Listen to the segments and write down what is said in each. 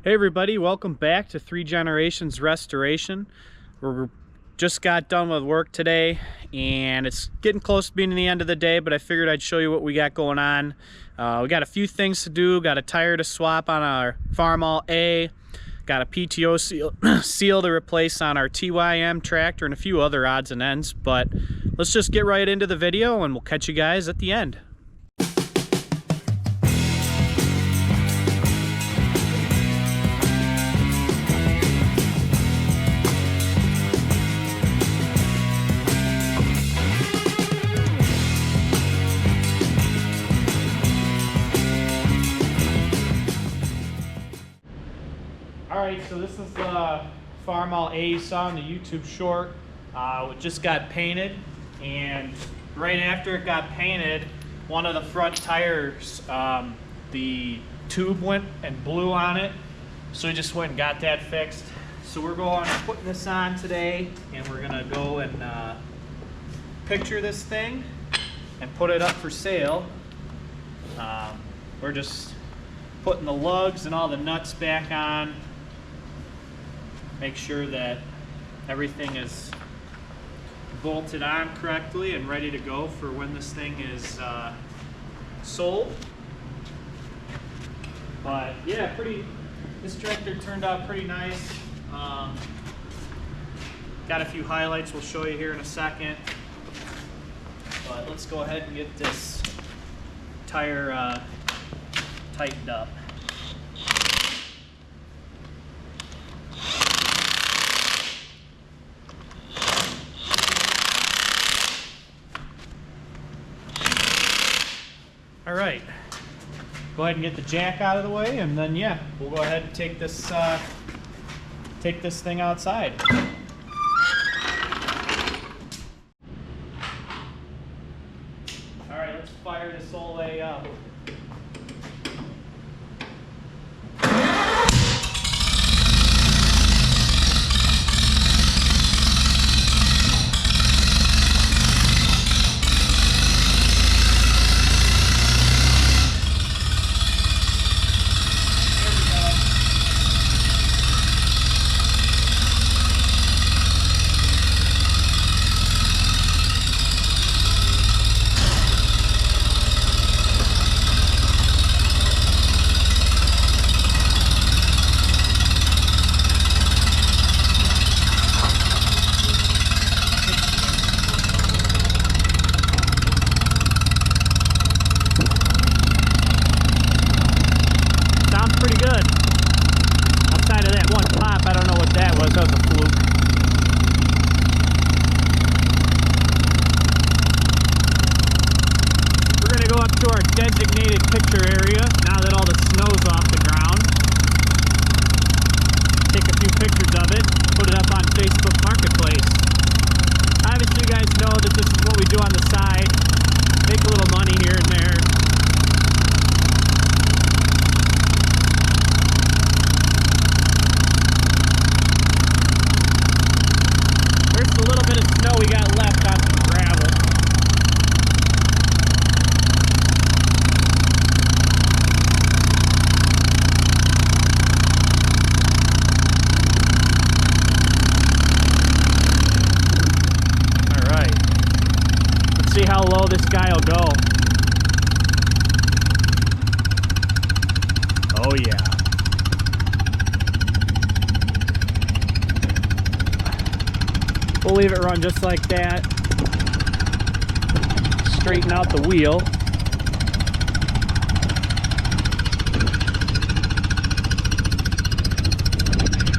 Hey everybody, welcome back to 3 Generations Restoration. We just got done with work today and it's getting close to being the end of the day, but I figured I'd show you what we got going on. We got a few things to do. Got a tire to swap on our Farmall A, got a PTO seal to replace on our TYM tractor, and a few other odds and ends. But let's just get right into the video and we'll catch you guys at the end. Alright, so this is the Farmall A you saw in the YouTube short. It just got painted, and right after it got painted, one of the front tires, the tube went and blew on it, so we just went and got that fixed. So we're going and putting this on today, and we're going to go and picture this thing and put it up for sale. We're just putting the lugs and all the nuts back on. Make sure that everything is bolted on correctly and ready to go for when this thing is sold. But yeah, this tractor turned out pretty nice. Got a few highlights we'll show you here in a second. But let's go ahead and get this tire tightened up. All right, go ahead and get the jack out of the way, and then yeah, we'll go ahead and take this thing outside. All right, let's fire this old A up. To our designated picture area now that all the snow's off the ground. Take a few pictures of it, put it up on Facebook Marketplace. Obviously you guys know that this is what we do on the side, make a little money here and there. There's a little bit of snow we got left on some gravel. See how low this guy will go. Oh yeah. We'll leave it run just like that. Straighten out the wheel.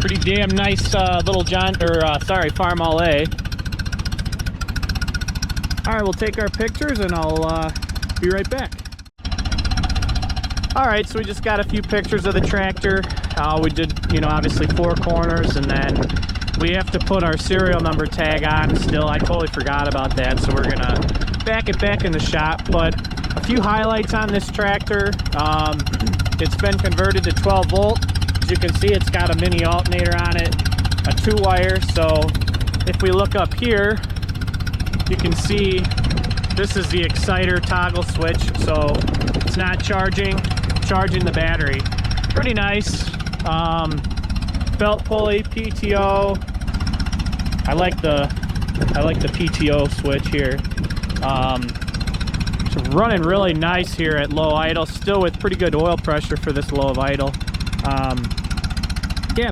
Pretty damn nice little Farmall A. All right, we'll take our pictures and I'll be right back. All right, so we just got a few pictures of the tractor. We did, obviously 4 corners, and then we have to put our serial number tag on still. I totally forgot about that, so we're gonna back it back in the shop. But a few highlights on this tractor. It's been converted to 12 volt. As you can see, it's got a mini alternator on it, a 2-wire. So if we look up here, you can see this is the exciter toggle switch, so it's not charging the battery. Pretty nice. Belt pulley, PTO. I like the PTO switch here. It's running really nice here at low idle, still with pretty good oil pressure for this low of idle. Yeah,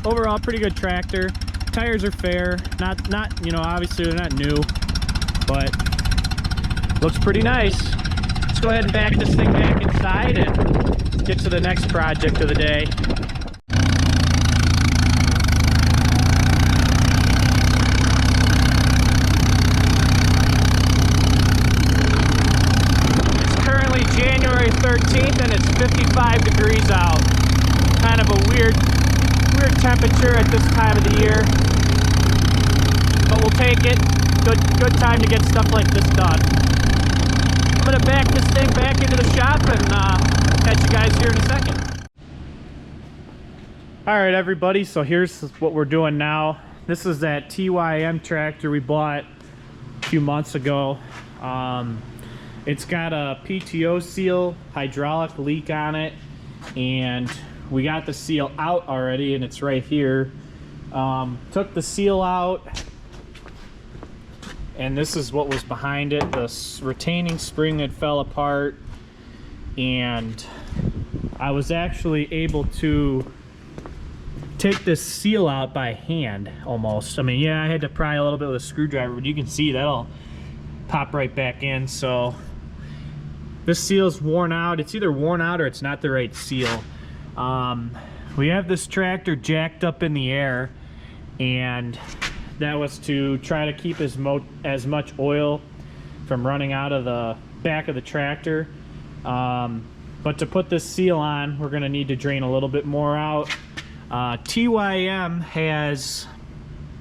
overall pretty good tractor. Tires are fair, not you know, obviously they're not new, but looks pretty nice. Let's go ahead and back this thing back inside and get to the next project of the day. January 13th and it's 55 degrees out. Kind of a weird temperature at this time of the year, but we'll take it. Good time to get stuff like this done. I'm gonna back this thing back into the shop and catch you guys here in a second. All right, everybody, so here's what we're doing now. This is that TYM tractor we bought a few months ago. It's got a PTO seal, hydraulic leak on it, and we got the seal out already, and it's right here. Took the seal out, and this is what was behind it. The retaining spring had fell apart, and I was actually able to take this seal out by hand, almost. I mean, yeah, I had to pry a little bit with a screwdriver, but you can see that'll pop right back in. So this seal's worn out. It's either worn out or it's not the right seal. We have this tractor jacked up in the air, and that was to try to keep as much oil from running out of the back of the tractor. But to put this seal on, we're gonna need to drain a little bit more out. TYM has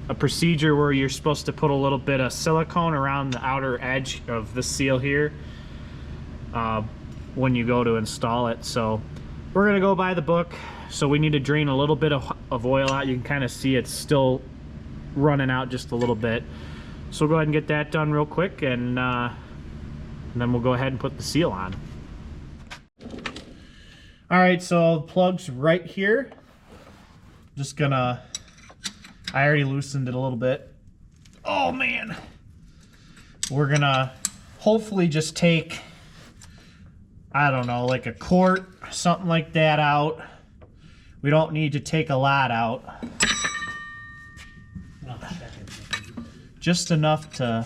a procedure where you're supposed to put a little bit of silicone around the outer edge of the seal here when you go to install it. So we're gonna go by the book. So we need to drain a little bit of oil out. You can kind of see it's still running out just a little bit. So we'll go ahead and get that done real quick, and then we'll go ahead and put the seal on. All right, so the plug's right here. Just gonna, I already loosened it a little bit. Oh man. We're gonna hopefully just take, I don't know, like a quart, something like that out. We don't need to take a lot out. Just enough to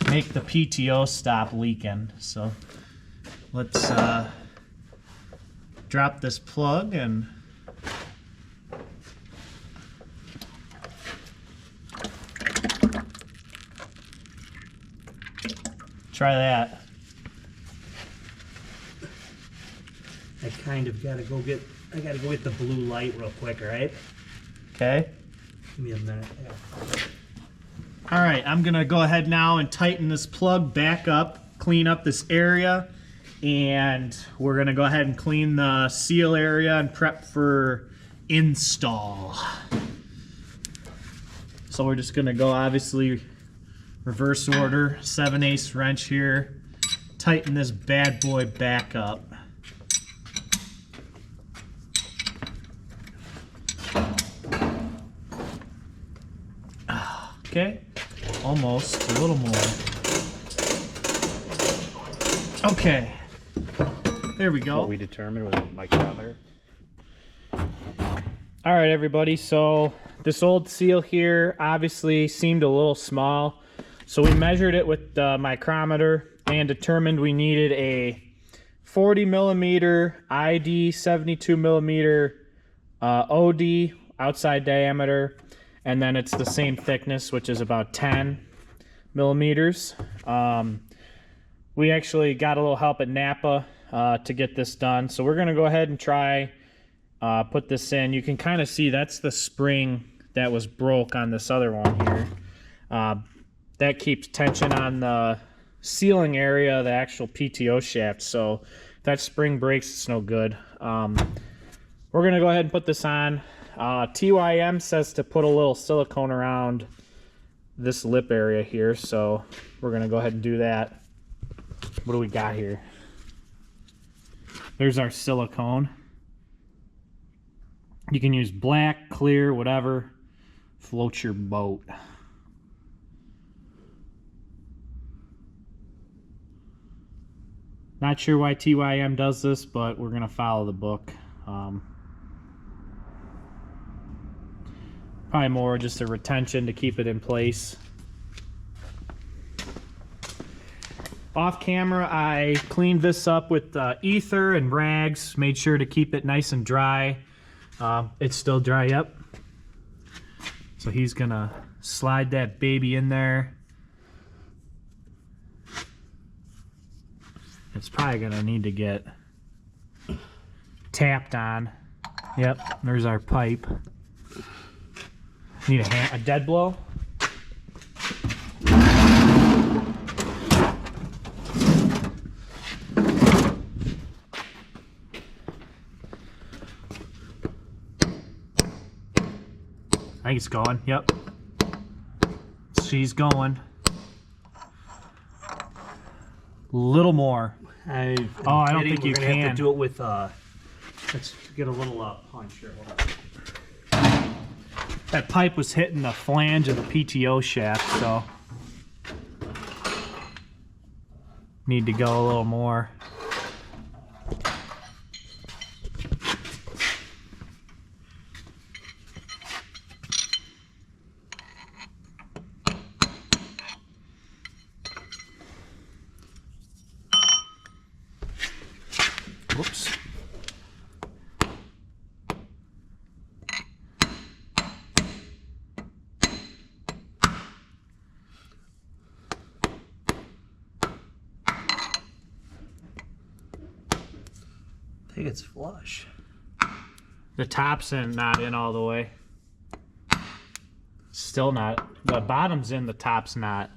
make the PTO stop leaking. So let's drop this plug and try that. I kind of gotta go get the blue light real quick, all right? Okay. Give me a minute. Yeah. All right, I'm gonna go ahead now and tighten this plug back up, clean up this area, and we're gonna go ahead and clean the seal area and prep for install. So we're just gonna go, obviously, reverse order, 7/8 wrench here, tighten this bad boy back up. Okay, almost, a little more. Okay, there we go. What we determined with a micrometer. All right, everybody, so this old seal here obviously seemed a little small. So we measured it with the micrometer and determined we needed a 40 millimeter ID, 72 millimeter OD, outside diameter, and then it's the same thickness, which is about 10 millimeters. We actually got a little help at Napa to get this done. So we're gonna go ahead and try put this in. You can kind of see that's the spring that was broke on this other one here. That keeps tension on the sealing area of the actual PTO shaft. So if that spring breaks, it's no good. We're gonna go ahead and put this on. TYM says to put a little silicone around this lip area here, so we're gonna go ahead and do that. What do we got here? There's our silicone. You can use black, clear, whatever. Floats your boat. Not sure why TYM does this, but we're going to follow the book. Probably more just a retention to keep it in place. Off camera, I cleaned this up with ether and rags, made sure to keep it nice and dry. It's still dry, yep. So he's gonna slide that baby in there. It's probably gonna need to get tapped on. Yep, there's our pipe. Need a dead blow? I think it's going. Yep. She's going. Little more. I don't think you can. Have to do it with. Let's get a little punch here. Hold on. That pipe was hitting the flange of the PTO shaft, so need to go a little more. Whoops. I think it's flush. The top's not in all the way. Still not. The bottom's in, the top's not.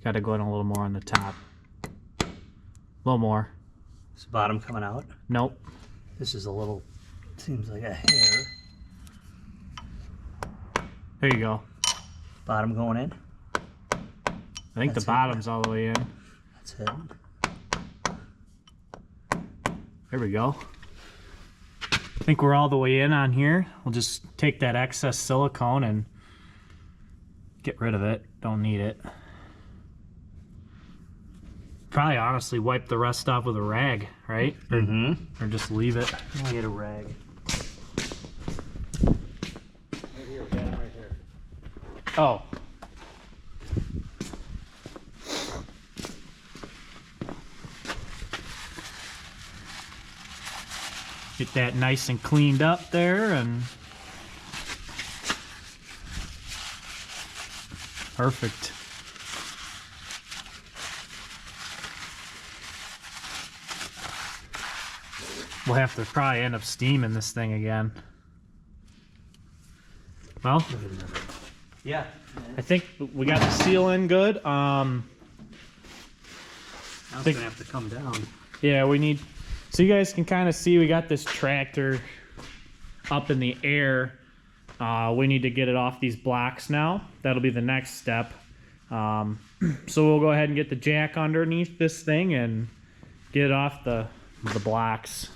Got to go in a little more on the top. A little more. Is the bottom coming out? Nope. This is a little, seems like a hair. There you go. Bottom going in? I think the bottom's all the way in. That's it. There we go. I think we're all the way in on here. We'll just take that excess silicone and get rid of it. Don't need it. Probably honestly wipe the rest off with a rag, right? Mm-hmm. Or just leave it. I'll get a rag. Right here, we got it right here. Oh. Get that nice and cleaned up there and perfect. We'll have to probably end up steaming this thing again. Well, Yeah. I think we got the seal in good. Now it's gonna have to come down. Yeah, we need, so you guys can kind of see we got this tractor up in the air. We need to get it off these blocks now. That'll be the next step. So we'll go ahead and get the jack underneath this thing and get it off the blocks.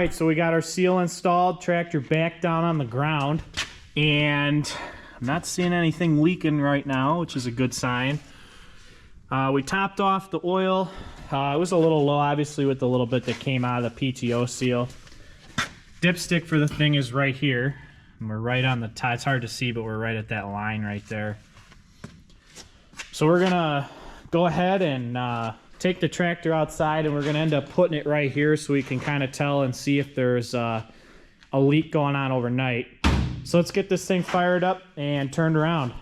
right, so we got our seal installed, tractor back down on the ground, and I'm not seeing anything leaking right now, which is a good sign. We topped off the oil. It was a little low, obviously, with the little bit that came out of the PTO seal. Dipstick for the thing is right here. And we're right on the top. It's hard to see, but we're right at that line right there. So we're gonna go ahead and take the tractor outside, and we're gonna end up putting it right here so we can kind of tell and see if there's a leak going on overnight. So let's get this thing fired up and turned around.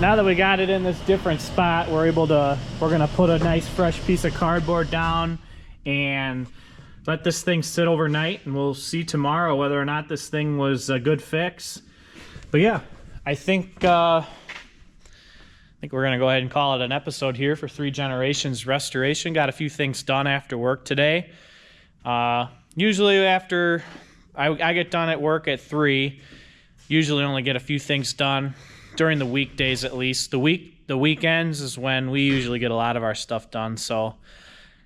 Now that we got it in this different spot, we're gonna put a nice fresh piece of cardboard down and let this thing sit overnight, and we'll see tomorrow whether or not this thing was a good fix. But yeah, I think we're gonna go ahead and call it an episode here for 3 Generations Restoration. Got a few things done after work today. Usually after I get done at work at 3, usually only get a few things done during the weekdays at least. The weekends is when we usually get a lot of our stuff done. So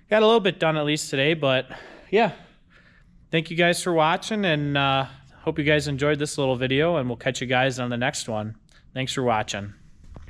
got a little bit done at least today, but yeah. Thank you guys for watching, and hope you guys enjoyed this little video, and we'll catch you guys on the next one. Thanks for watching.